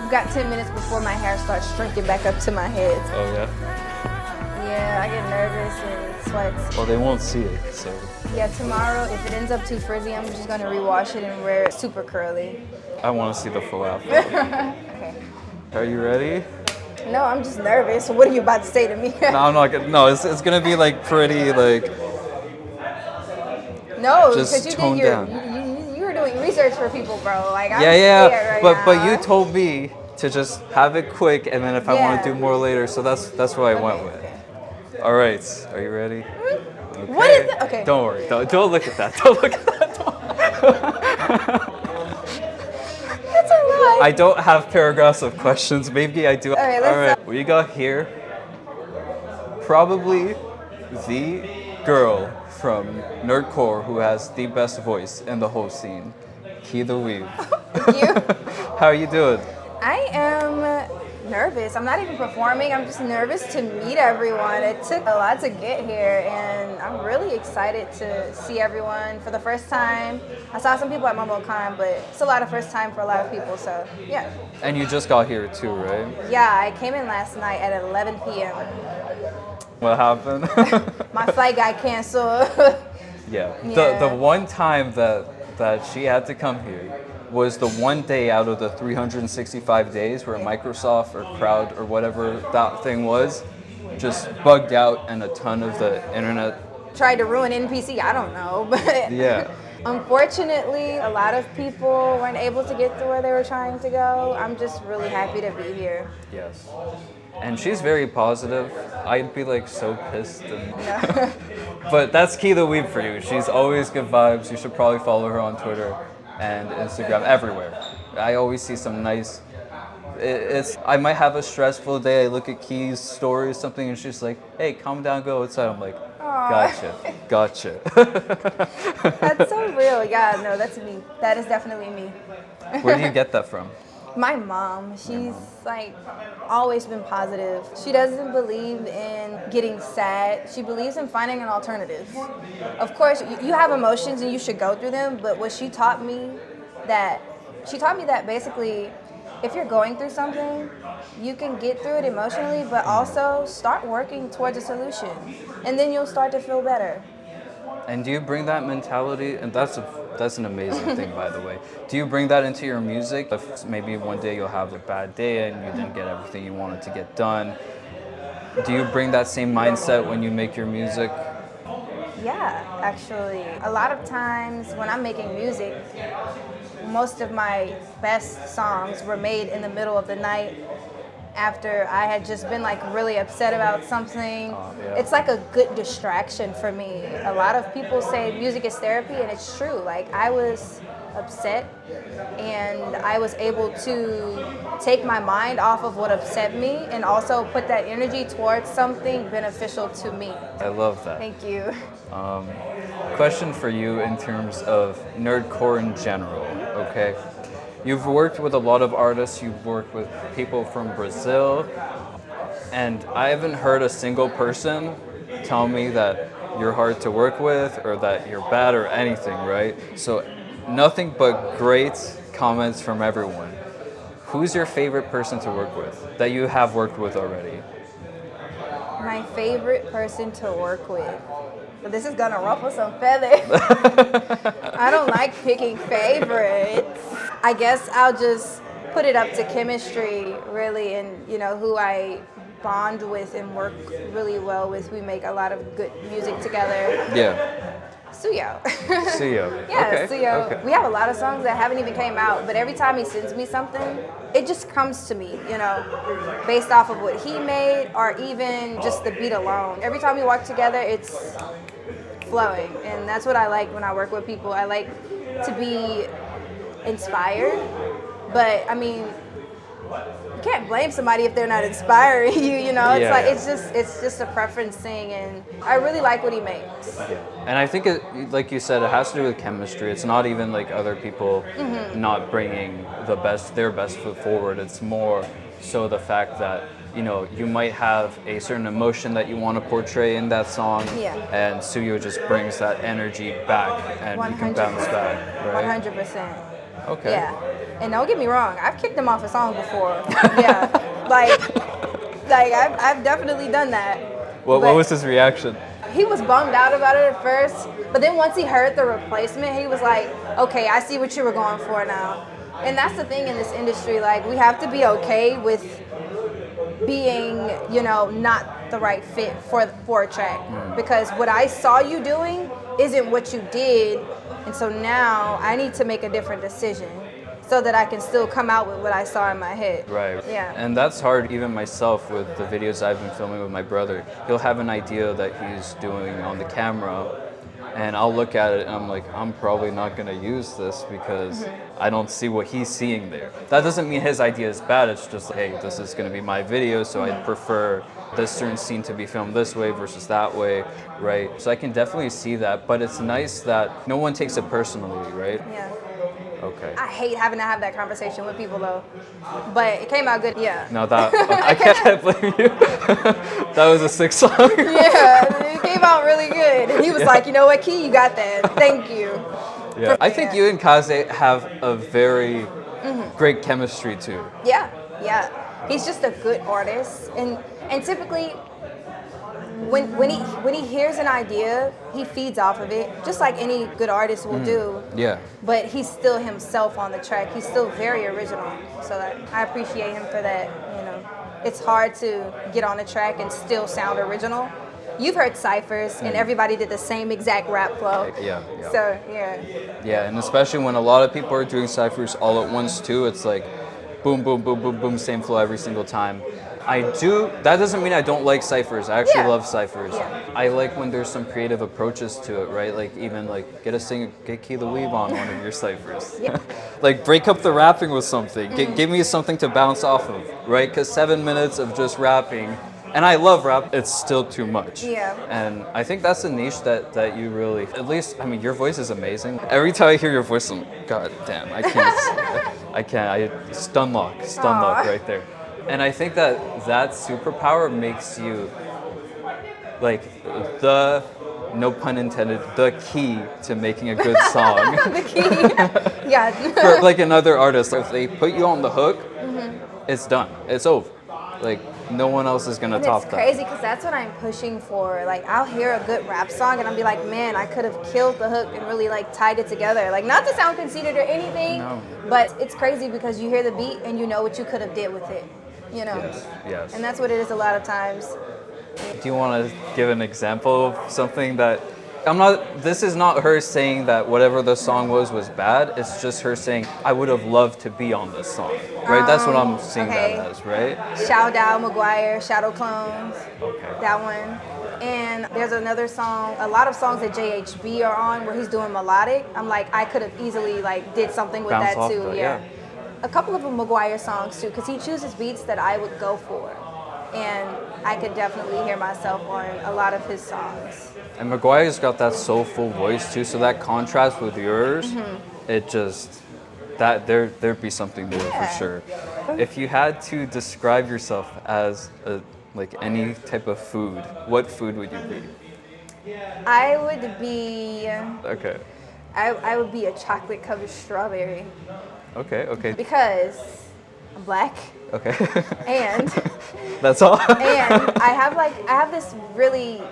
I've got 10 minutes before my hair starts shrinking back up to my head. Oh yeah? Yeah, I get nervous and sweats. Well, they won't see it, so. Yeah, tomorrow, if it ends up too frizzy, I'm just gonna rewash it and wear it super curly. I want to see the full outfit. Okay. Are you ready? No, I'm just nervous. What are you about to say to me? No, I'm not gonna. No, it's gonna be like pretty like. No, Just because you tone did your, down. you were doing research for people, bro. Like I'm Yeah, scared right but now. you told me to just have it quick, and then if I want to do more later, so that's what I went with. Okay. All right, are you ready? Okay. What is that? Okay. Don't worry. Don't look at that. Don't look at that. That's a lie. I don't have paragraphs of questions. Maybe I do. All right, What you got here? Probably the girl from Nerdcore who has the best voice in the whole scene, Keetheweeb. Thank you. How are you doing? I am nervous. I'm not even performing. I'm just nervous to meet everyone. It took a lot to get here, and I'm really excited to see everyone for the first time. I saw some people at MumbleCon, but it's a lot of first time for a lot of people, so yeah. And you just got here too, right? Yeah, I came in last night at 11 p.m. What happened? My flight got canceled. Yeah. Yeah. The one time that she had to come here was the one day out of the 365 days where Microsoft or Crowd or whatever that thing was just bugged out and a ton of the internet. Tried to ruin NPC, I don't know, but Yeah. unfortunately, a lot of people weren't able to get to where they were trying to go. I'm just really happy to be here. Yes. And she's very positive. I'd be like so pissed. Yeah. But that's Keetheweeb for you. She's always good vibes. You should probably follow her on Twitter and Instagram, everywhere. I always see some nice. I might have a stressful day. I look at Key's story or something, and she's like, "Hey, calm down, go outside." I'm like, "Gotcha." That's so real. Yeah, no, that's me. That is definitely me. Where do you get that from? My mom, she's like always been positive. She doesn't believe in getting sad. She believes in finding an alternative. Of course, you have emotions and you should go through them, but what she taught me that basically if you're going through something, you can get through it emotionally, but also start working towards a solution, and then you'll start to feel better. And do you bring that mentality? And that's an amazing thing, by the way. Do you bring that into your music? If maybe one day you'll have a bad day and you didn't get everything you wanted to get done, do you bring that same mindset when you make your music? Yeah, actually. A lot of times when I'm making music, most of my best songs were made in the middle of the night after I had just been like really upset about something. Yeah. It's like a good distraction for me. A lot of people say music is therapy, and it's true. Like I was upset and I was able to take my mind off of what upset me and also put that energy towards something beneficial to me. I love that. Thank you. Question for you in terms of nerdcore in general, okay? You've worked with a lot of artists, you've worked with people from Brazil, and I haven't heard a single person tell me that you're hard to work with or that you're bad or anything, right? So nothing but great comments from everyone. Who's your favorite person to work with that you have worked with already? My favorite person to work with. But this is gonna ruffle some feathers. I don't like picking favorites. I guess I'll just put it up to chemistry, really, and who I bond with and work really well with. We make a lot of good music together. Yeah. Suyo. Suyo. Yeah, Okay. Suyo. Okay. We have a lot of songs that haven't even came out, but every time he sends me something, it just comes to me, based off of what he made or even just the beat alone. Every time we work together, it's flowing, and that's what I like when I work with people. I like to be inspired, but I mean, you can't blame somebody if they're not inspiring you, It's it's just a preference thing, and I really like what he makes. And I think, like you said, it has to do with chemistry. It's not even like other people not bringing their best foot forward. It's more so the fact that you might have a certain emotion that you want to portray in that song, and Suyo just brings that energy back, and you can bounce back, right? 100%. Okay. Yeah. And don't get me wrong, I've kicked him off a song before. Yeah, like I've definitely done that. What But was his reaction? he was bummed out about it at first, but then once he heard the replacement, he was like, okay, I see what you were going for now. And that's the thing in this industry, like we have to be okay with being, you know, not the right fit for a track. Because what I saw you doing isn't what you did, and so now I need to make a different decision so that I can still come out with what I saw in my head. Right. Yeah. And that's hard even myself with the videos I've been filming with my brother. He'll have an idea that he's doing on the camera, and I'll look at it and I'm like, I'm probably not going to use this because I don't see what he's seeing there. That doesn't mean his idea is bad. It's just like, hey, this is going to be my video, so I prefer this certain scene to be filmed this way versus that way, right? So I can definitely see that, but it's nice that no one takes it personally, right? Yeah. Okay. I hate having to have that conversation with people though, but it came out good. Yeah. No, that I can't blame you. That was a sick song. Yeah, it came out really good. And he was like, you know what, Key, you got that. Thank you. Yeah. I think you and Kaze have a very great chemistry too. Yeah, yeah. He's just a good artist, and typically when he hears an idea, he feeds off of it, just like any good artist will do. Yeah. But he's still himself on the track. He's still very original. So I appreciate him for that. You know, it's hard to get on a track and still sound original. You've heard ciphers, and everybody did the same exact rap flow. Yeah. So yeah. Yeah, and especially when a lot of people are doing ciphers all at once too, it's like boom, boom, boom, boom, boom, same flow every single time. That doesn't mean I don't like ciphers. I actually love ciphers. Yeah. I like when there's some creative approaches to it, right? Like even like get Keetheweeb on one of your ciphers. Yeah. Like break up the rapping with something. Give me something to bounce off of, right? Because 7 minutes of just rapping, and I love rap, it's still too much. Yeah. And I think that's a niche that you really, at least, I mean, your voice is amazing. Every time I hear your voice, I'm, God damn, I can't, stun lock right there. And I think that superpower makes you like no pun intended, the key to making a good song. The key. Yeah. For like another artist, if they put you on the hook, it's done. It's over. Like no one else is gonna top that. It's crazy because that's what I'm pushing for. Like I'll hear a good rap song and I'll be like, man, I could have killed the hook and really like tied it together. Like not to sound conceited or anything, but it's crazy because you hear the beat and you know what you could have did with it. You know. Yes. And that's what it is a lot of times. Do you want to give an example of something that this is not her saying that whatever the song was bad. It's just her saying, I would have loved to be on this song, right? That's what I'm seeing that as, right? Shout McGuire, Shadow Clones, that one. And there's another song, a lot of songs that JHB are on where he's doing melodic. I'm like, I could have easily like did something with Bounce that too, that, yeah. A couple of them McGuire songs too, because he chooses beats that I would go for. And I could definitely hear myself on a lot of his songs. And McGuire's got that soulful voice too, so that contrast with yours, it just, there'd be something there for sure. If you had to describe yourself as like any type of food, what food would you be? I would be, Okay. I would be a chocolate covered strawberry. Okay. Because I'm black. Okay. And that's all. And I have this really,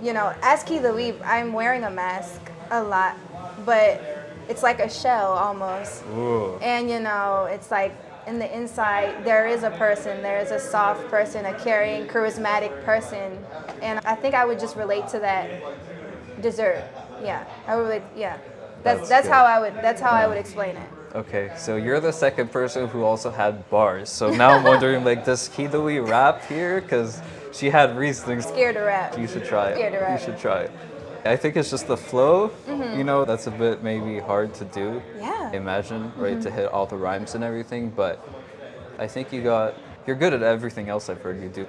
you know, as Keetheweeb, I'm wearing a mask a lot, but it's like a shell almost. Ooh. And you know, it's like in the inside there is a person, there is a soft person, a caring, charismatic person, and I think I would just relate to that dessert. Yeah, I would relate. Yeah, that's how I would explain it. Okay, so you're the second person who also had bars. So now I'm wondering, like, does Keetheweeb rap here? Because she had reasons. Scared to rap. You should try it. Scared to rap. You should try it. I think it's just the flow, you know, that's a bit maybe hard to do. Yeah. Imagine, right, to hit all the rhymes and everything. But I think you're good at everything else I've heard you do.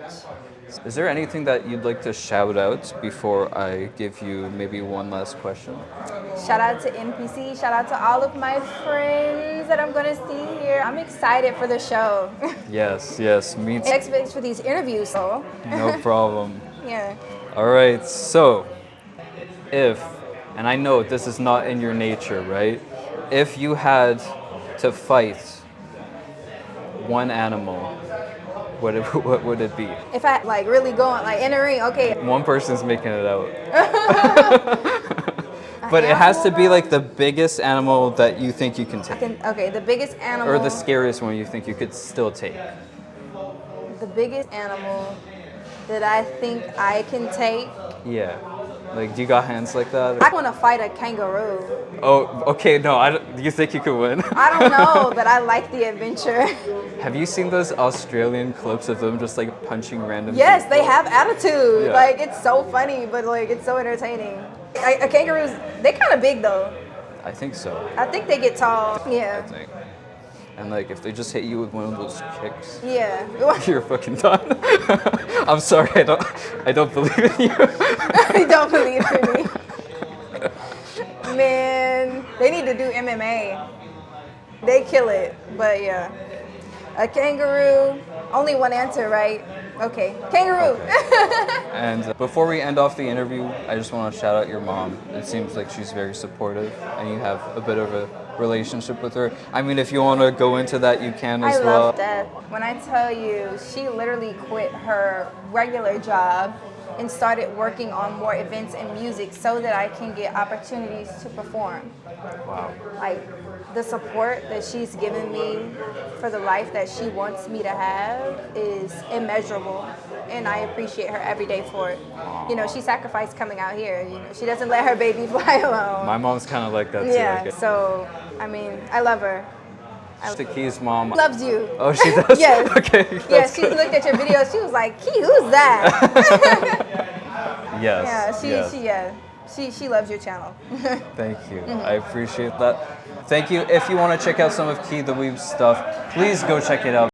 Is there anything that you'd like to shout out before I give you maybe one last question? Shout out to NPC, shout out to all of my friends that I'm going to see here. I'm excited for the show. Yes, me too. xFayze for these interviews. So. No problem. Yeah. All right, so and I know this is not in your nature, right? If you had to fight one animal, what would it be? If I like really going like in the ring, okay. One person's making it out. But it has to be like the biggest animal that you think you can take. Okay, the biggest animal. Or the scariest one you think you could still take. The biggest animal that I think I can take. Yeah. Like, do you got hands like that? I want to fight a kangaroo. Oh, okay, no, do you think you could win? I don't know, but I like the adventure. Have you seen those Australian clips of them just like punching random Yes, people? they have attitude. Yeah. Like, it's so funny, but like, it's so entertaining. A kangaroos, they kind of big though. I think so. I think they get tall. I Yeah. think. And like, if they just hit you with one of those kicks, Yeah. you're fucking done. I'm sorry, I don't believe in you. I don't believe in me. Man, they need to do MMA. They kill it, but yeah. A kangaroo, only one answer, right? Okay, kangaroo. And before we end off the interview, I just want to shout out your mom. It seems like she's very supportive, and you have a bit of a relationship with her. I mean, if you want to go into that, you can as well. I love that. When I tell you, she literally quit her regular job and started working on more events and music so that I can get opportunities to perform. Wow. Like, the support that she's given me for the life that she wants me to have is immeasurable, and I appreciate her every day for it. You know, she sacrificed coming out here. You know, she doesn't let her baby fly alone. My mom's kind of like that too. Yeah, so, I mean, I love her. The Key's mom Loves you. Oh, she does? Yes. Okay. Yeah, that's she good. looked at your video. She was like, "Key, who's that?" Yes. Yeah, she loves your channel. Thank you. I appreciate that. Thank you. If you want to check out some of Keetheweeb's stuff, please go check it out.